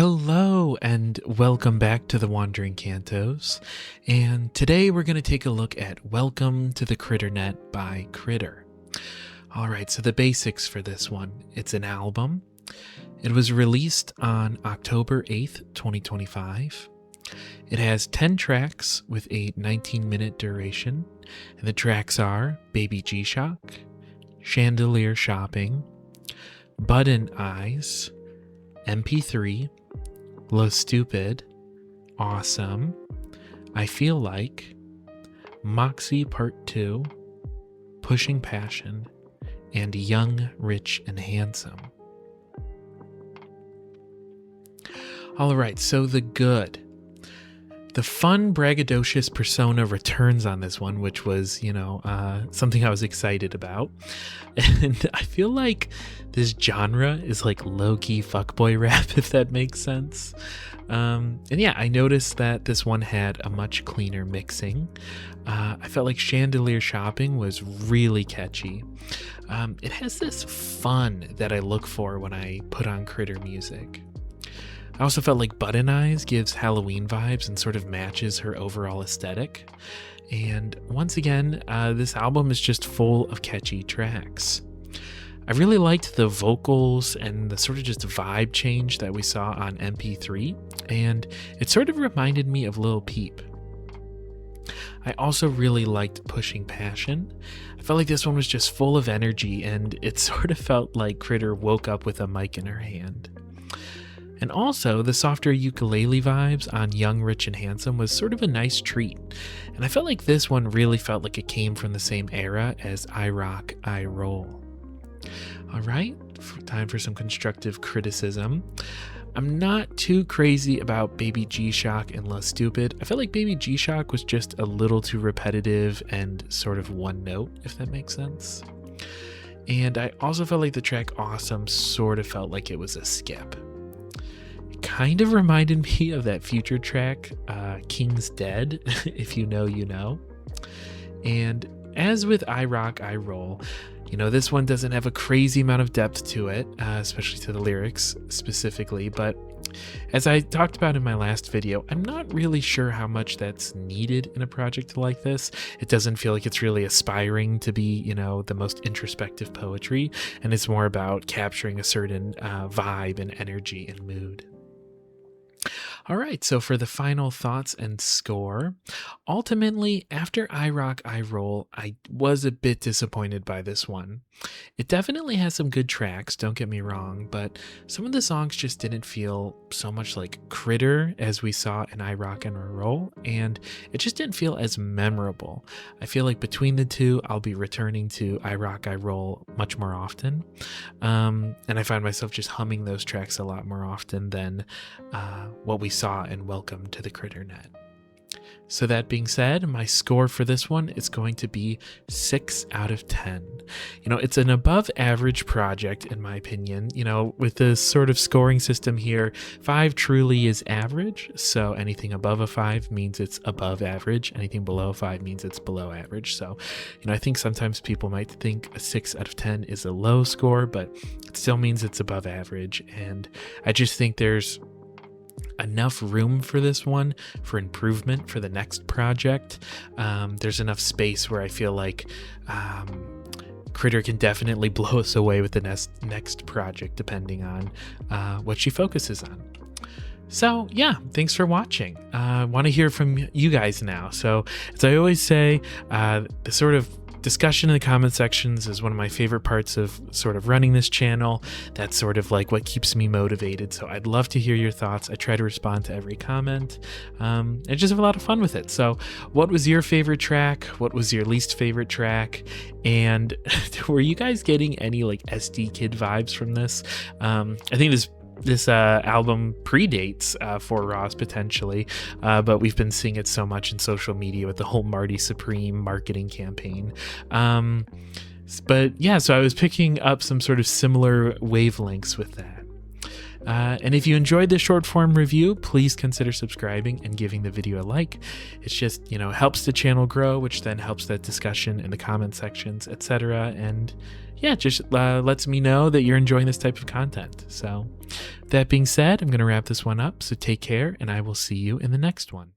Hello and welcome back to the Wandering Cantos, and today we're going to take a look at Welcome to the Critternet by cr1tter. Alright, so the basics for this one. It's an album. It was released on October 8th, 2025. It has 10 tracks with a 19-minute duration, and the tracks are Baby G-Shock, Chandelier Shopping, Button Eyes, MP3, Low Stupid, Awesome, I Feel Like, Moxie Part 2, Pushing Passion, and Young, Rich, and Handsome. Alright, so the good. The fun, braggadocious persona returns on this one, which was, something I was excited about. And I feel like this genre is like low-key fuckboy rap, if that makes sense. And yeah, I noticed that this one had a much cleaner mixing. I felt like Chandelier Shopping was really catchy. It has this fun that I look for when I put on cr1tter music. I also felt like Button Eyes gives Halloween vibes and sort of matches her overall aesthetic. And once again, this album is just full of catchy tracks. I really liked the vocals and the sort of just vibe change that we saw on MP3, and it sort of reminded me of Lil Peep. I also really liked Pushing Passion. I felt like this one was just full of energy, and it sort of felt like cr1tter woke up with a mic in her hand. And also, the softer ukulele vibes on Young, Rich, and Handsome was sort of a nice treat. And I felt like this one really felt like it came from the same era as I Rock, I Roll. Alright, time for some constructive criticism. I'm not too crazy about Baby G-Shock and Less Stupid. I felt like Baby G-Shock was just a little too repetitive and sort of one note, if that makes sense. And I also felt like the track Awesome sort of felt like it was a skip. Kind of reminded me of that Future track, King's Dead, if you know, you know. And as with I Rock, I Roll, this one doesn't have a crazy amount of depth to it, especially to the lyrics specifically, but as I talked about in my last video, I'm not really sure how much that's needed in a project like this. It doesn't feel like it's really aspiring to be, the most introspective poetry, and it's more about capturing a certain vibe and energy and mood. All right, so for the final thoughts and score, ultimately, after I Rock, I Roll, I was a bit disappointed by this one. It definitely has some good tracks, don't get me wrong, but some of the songs just didn't feel so much like cr1tter as we saw in I Rock and I Roll, and it just didn't feel as memorable. I feel like between the two, I'll be returning to I Rock, I Roll much more often, and I find myself just humming those tracks a lot more often than what we saw in Welcome to the Critternet. So that being said, my score for this one is going to be 6 out of 10. It's an above average project in my opinion. With this sort of scoring system here, 5 truly is average. So anything above a 5 means it's above average. Anything below a 5 means it's below average. So, I think sometimes people might think a 6 out of 10 is a low score, but it still means it's above average. And I just think there's enough room for this one for improvement for the next project. There's enough space where I feel like cr1tter can definitely blow us away with the next project depending on what she focuses on. So yeah, thanks for watching. I want to hear from you guys now. So as I always say, the sort of discussion in the comment sections is one of my favorite parts of sort of running this channel. That's sort of like what keeps me motivated. So I'd love to hear your thoughts. I try to respond to every comment and just have a lot of fun with it. So what was your favorite track? What was your least favorite track? And were you guys getting any like SD Kid vibes from this? I think this album predates For Ross potentially, but we've been seeing it so much in social media with the whole Marty Supreme marketing campaign. But yeah, so I was picking up some sort of similar wavelengths with that. And if you enjoyed this short form review, please consider subscribing and giving the video a like. It's just, helps the channel grow, which then helps that discussion in the comment sections, etc. And yeah, just lets me know that you're enjoying this type of content. So that being said, I'm going to wrap this one up. So take care, and I will see you in the next one.